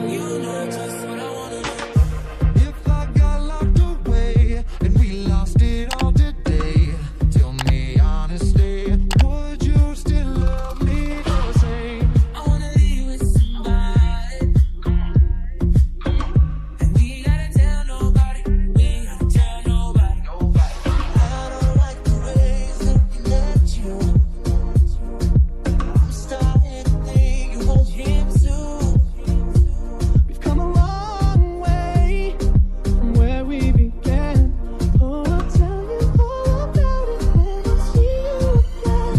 You know just what I wanna do. If I got locked away and we lost it all today, tell me honestly, would you still love me the same? I wanna leave with somebody, and we gotta tell nobody. We ain't gotta tell nobody. I don't like the ways looking at you. I'm starting to think you want him too. We've come a long way from where we began. Oh, I'll tell you all about it when I see you again.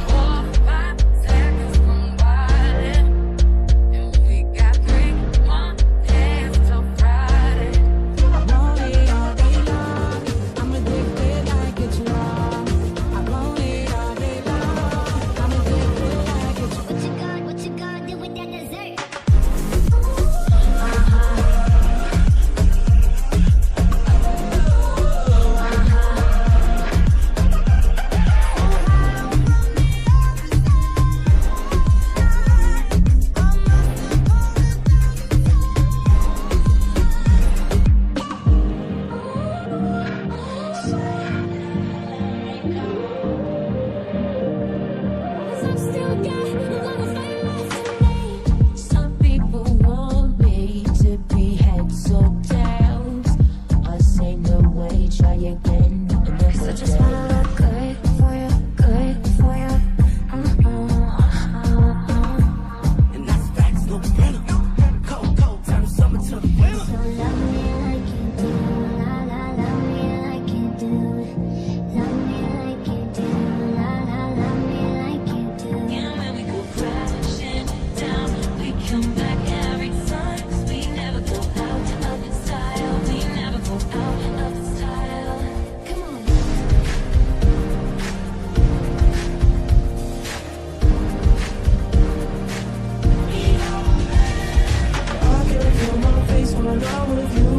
4, 5 seconds from Friday, and we got 3 more days till Friday. I want it all day long. I'm addicted like it's wrong. I want it all day long. I'm addicted like it's What you gonna do with that dessert? I'm still got a lot of fire left in me. Some people want me to be heads or tails. Us ain't the way, try again another I just wanna day. look good for you, good for you. And that's facts, no printer. Cold, turn the summer to the winter. So love me like you do, la la, love me like you do, love me like you do, la la, love me like you do. And when we go crashing down, we come back every time. 'Cause we never go out of the style. We never go out of the style. Come on. I can feel my face when I'm with you.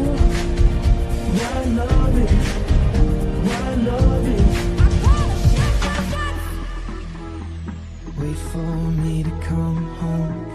I love it. I love it. Wait for me to come home.